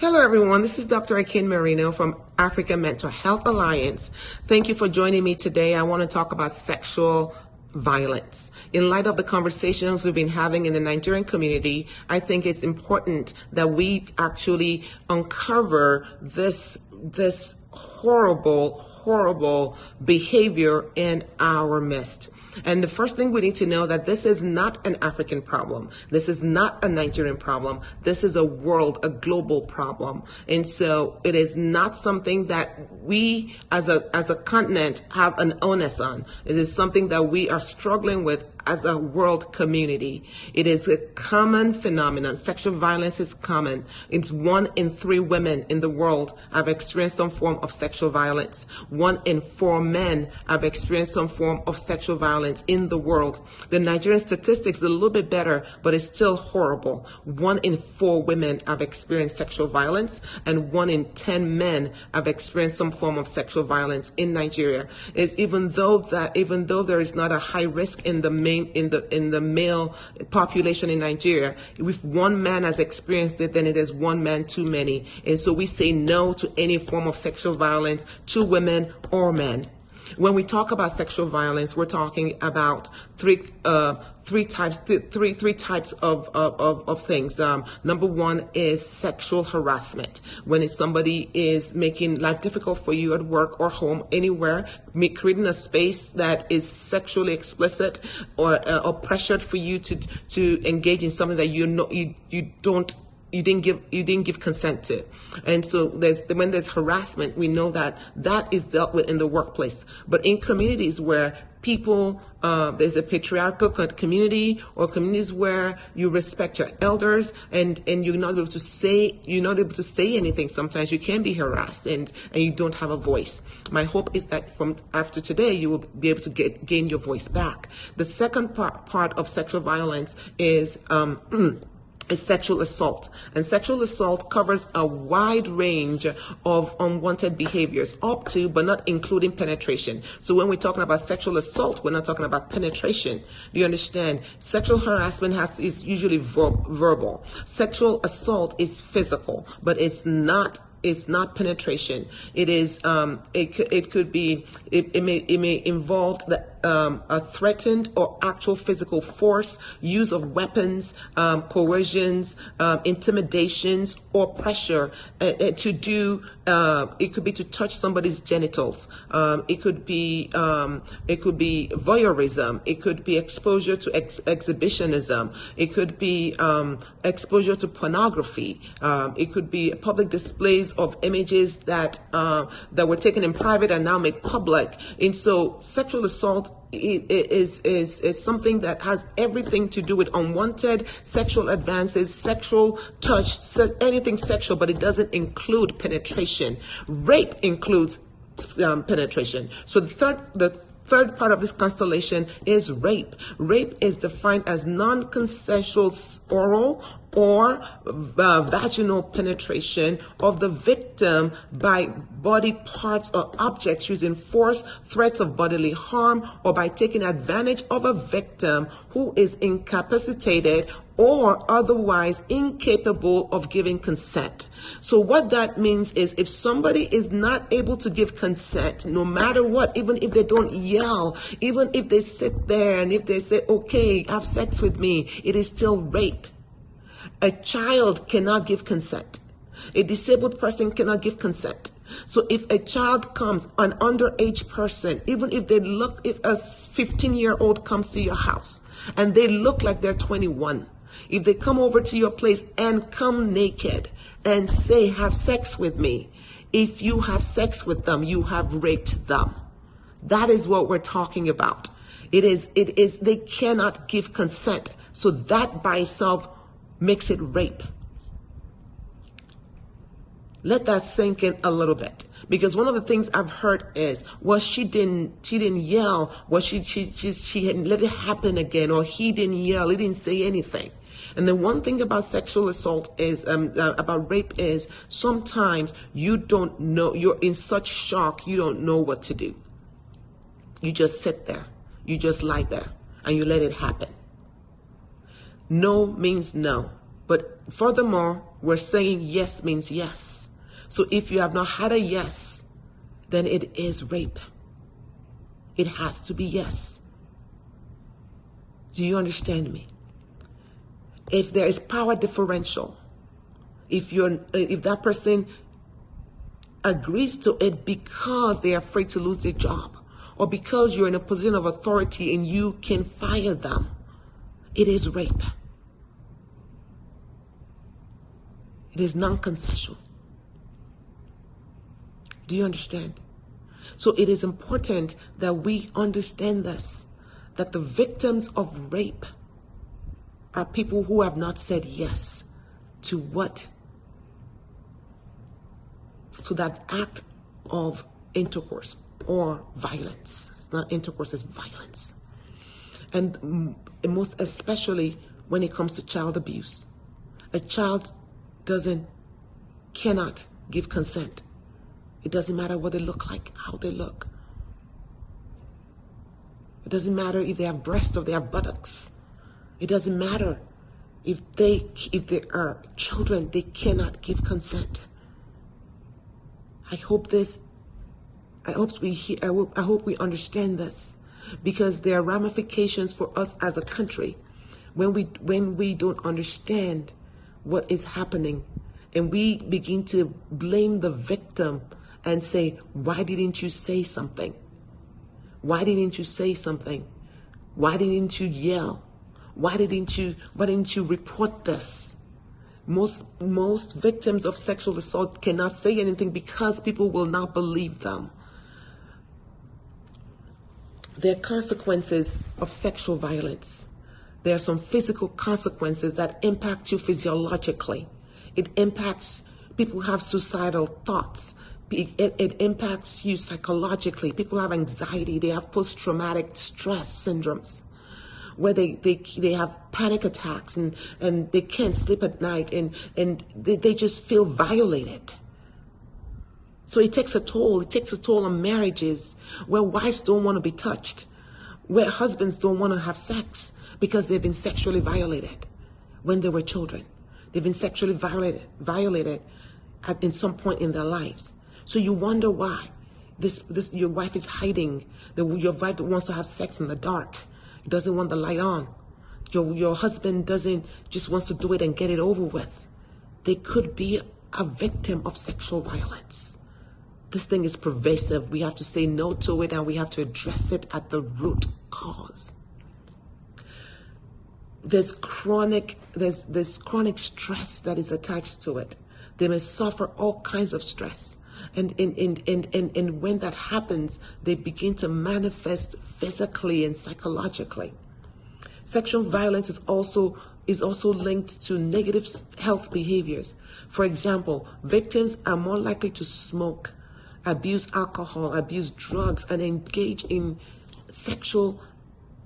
Hello, everyone. This is Dr. Akin Marino from African Mental Health Alliance. Thank you for joining me today. I want to talk about sexual violence. In light of the conversations we've been having in the Nigerian community, I think it's important that we actually uncover this horrible behavior in our midst. And the first thing we need to know that this is not an African problem. This is not a Nigerian problem. This is a global problem. And so it is not something that we as a continent have an onus on. It is something that we are struggling with as a world community. It is a common phenomenon. Sexual violence is common. It's 1 in 3 women in the world have experienced some form of sexual violence. 1 in 4 men have experienced some form of sexual violence in the world. The Nigerian statistics is a little bit better, but it's still horrible. 1 in 4 women have experienced sexual violence, and 1 in 10 men have experienced some form of sexual violence in Nigeria. It's even though there is not a high risk in the male population in Nigeria, if 1 man has experienced it, then it is 1 man too many. And so we say no to any form of sexual violence to women or men. When we talk about sexual violence, we're talking about three types of things. Number 1 is sexual harassment. When somebody is making life difficult for you at work or home, anywhere, creating a space that is sexually explicit or pressured for you to engage in something that you didn't give consent to. And so when there's harassment, we know that is dealt with in the workplace. But in communities where people, there's a patriarchal community, or communities where you respect your elders and you're not able to say anything, sometimes you can be harassed and you don't have a voice. My hope is that from after today, you will be able to gain your voice back. The second part of sexual violence is sexual assault. And sexual assault covers a wide range of unwanted behaviors, up to but not including penetration. So when we're talking about sexual assault, we're not talking about penetration. Do you understand? Sexual harassment is usually verbal. Sexual assault is physical, but it's not penetration. It is it may involve a threatened or actual physical force, use of weapons, coercions, intimidations, or pressure to do. It could be to touch somebody's genitals. It could be voyeurism. It could be exposure to exhibitionism. It could be exposure to pornography. It could be public displays of images that were taken in private and now made public. And so sexual assault is something that has everything to do with unwanted sexual advances, sexual touch, anything sexual, but it doesn't include penetration. Rape includes penetration. So the third part of this constellation is rape. Rape is defined as non-consensual oral or vaginal penetration of the victim by body parts or objects using force, threats of bodily harm, or by taking advantage of a victim who is incapacitated or otherwise incapable of giving consent. So what that means is if somebody is not able to give consent, no matter what, even if they don't yell, even if they sit there and if they say, okay, have sex with me, it is still rape. A child cannot give consent. A disabled person cannot give consent. So if a child comes, an underage person, even if a 15-year-old comes to your house and they look like they're 21, if they come over to your place and come naked and say, have sex with me, if you have sex with them, you have raped them. That is what we're talking about. It is, they cannot give consent. So that by itself makes it rape. Let that sink in a little bit, because one of the things I've heard is, well, she didn't yell, well, she had let it happen again, or he didn't yell, he didn't say anything. And the one thing about sexual assault is, about rape is, sometimes you don't know, you're in such shock, you don't know what to do. You just sit there, you just lie there, and you let it happen. No means no. But furthermore, we're saying yes means yes. So if you have not had a yes, then it is rape. It has to be yes. Do you understand me? If there is power differential, if that person agrees to it because they're afraid to lose their job, or because you're in a position of authority and you can fire them, it is rape. It is non-consensual. Do you understand? So it is important that we understand this, that the victims of rape are people who have not said yes to that act of intercourse or violence. It's not intercourse, it's violence. And most especially when it comes to child abuse. A child cannot give consent. It doesn't matter what they look like, how they look. It doesn't matter if they have breasts or they have buttocks. It doesn't matter if they are children, they cannot give consent. I hope we understand this, because there are ramifications for us as a country when we don't understand what is happening, and we begin to blame the victim and say, why didn't you say something? Why didn't you say something? Why didn't you yell? Why didn't you report this? Most victims of sexual assault cannot say anything because people will not believe them. There are consequences of sexual violence. There are some physical consequences that impact you physiologically. It impacts people who have suicidal thoughts. It impacts you psychologically. People have anxiety. They have post-traumatic stress syndromes, where they have panic attacks and they can't sleep at night and they just feel violated. So it takes a toll. It takes a toll on marriages where wives don't want to be touched, where husbands don't want to have sex because they've been sexually violated when they were children. They've been sexually violated in some point in their lives. So you wonder why your wife is hiding. Your wife wants to have sex in the dark. Doesn't want the light on. Your husband just wants to do it and get it over with. They could be a victim of sexual violence. This thing is pervasive. We have to say no to it, and we have to address it at the root cause. There's chronic stress that is attached to it. They may suffer all kinds of stress. And when that happens, they begin to manifest physically and psychologically. Sexual violence is also linked to negative health behaviors. For example, victims are more likely to smoke, abuse alcohol, abuse drugs, and engage in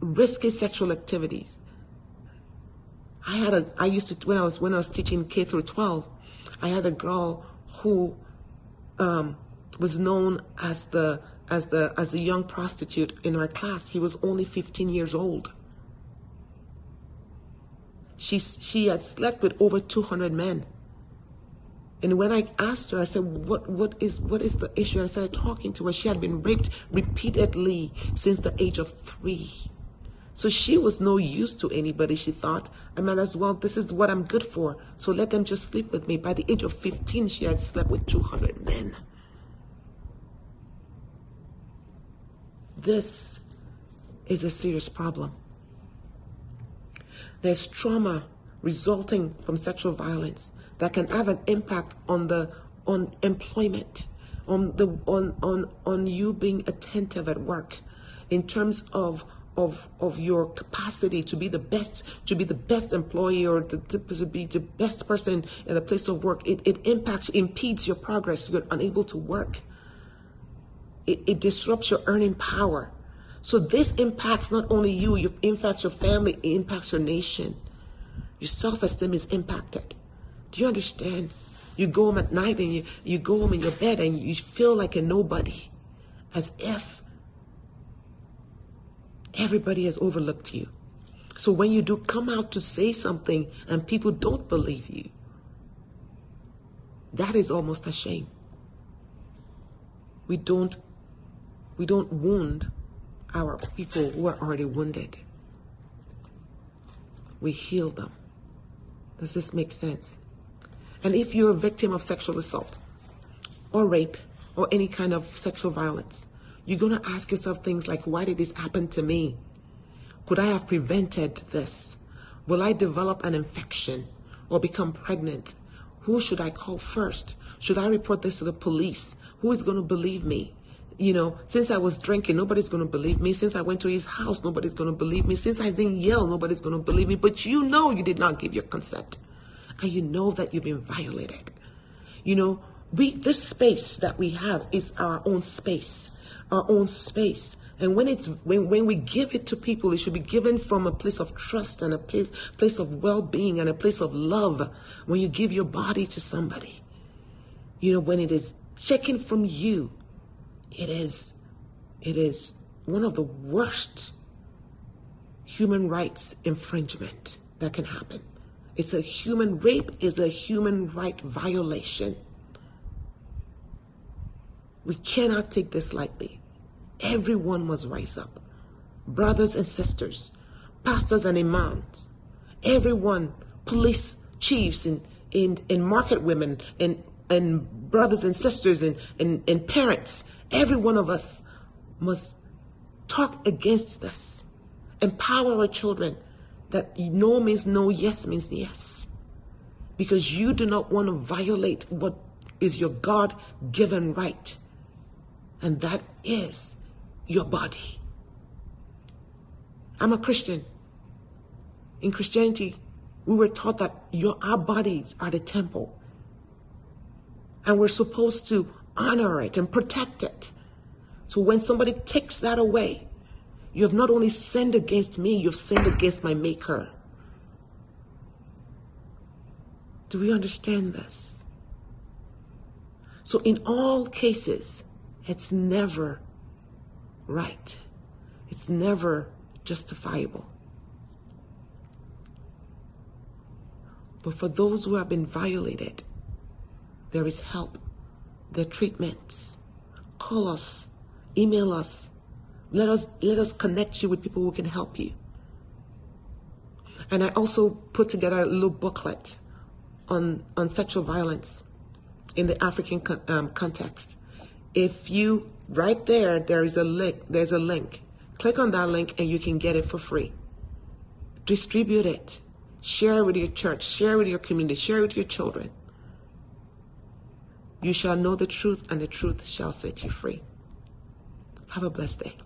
risky sexual activities. When I was teaching K through 12, I had a girl who was known as the young prostitute in our class. He was only 15 years old. She had slept with over 200 men. And when I asked her, I said, what is the issue? And I started talking to her. She had been raped repeatedly since the age of 3. So she was no use to anybody. She thought, I might as well, this is what I'm good for, so let them just sleep with me. By the age of 15, she had slept with 200 men. This is a serious problem. There's trauma resulting from sexual violence that can have an impact on employment, on you being attentive at work, in terms of your capacity to be the best employee, or to be the best person in the place of work. It impedes your progress. You're unable to work. It disrupts your earning power. So this impacts not only you, it impacts your family, it impacts your nation. Your self-esteem is impacted. Do you understand? You go home at night and you go home in your bed and you feel like a nobody, as if everybody has overlooked you. So when you do come out to say something and people don't believe you, that is almost a shame. We don't wound our people who are already wounded. We heal them. Does this make sense? And if you're a victim of sexual assault or rape or any kind of sexual violence, you're going to ask yourself things like, why did this happen to me? Could I have prevented this? Will I develop an infection or become pregnant? Who should I call first? Should I report this to the police? Who is going to believe me? You know, since I was drinking, nobody's going to believe me. Since I went to his house, nobody's going to believe me. Since I didn't yell, nobody's going to believe me. But you know you did not give your consent. And you know that you've been violated. You know, this space that we have is our own space. Our own space. And when we give it to people, it should be given from a place of trust and a place of well-being and a place of love. When you give your body to somebody, you know, when it is taken from you, it is one of the worst human rights infringement that can happen. Rape is a human right violation. We cannot take this lightly. Everyone must rise up. Brothers and sisters, pastors and imams, everyone, police chiefs and market women and brothers and sisters and parents, every one of us must talk against this. Empower our children that no means no, yes means yes. Because you do not want to violate what is your God-given right. And that is your body. I'm a Christian. In Christianity, we were taught that our bodies are the temple. And we're supposed to honor it and protect it. So when somebody takes that away, you have not only sinned against me, you've sinned against my Maker. Do we understand this? So in all cases, it's never right. It's never justifiable. But for those who have been violated, there is help. There are treatments. Call us, email us. Let us connect you with people who can help you. And I also put together a little booklet on sexual violence in the African context. If you, right there's a link. Click on that link and you can get it for free. Distribute it. Share it with your church. Share it with your community. Share it with your children. You shall know the truth, and the truth shall set you free. Have a blessed day.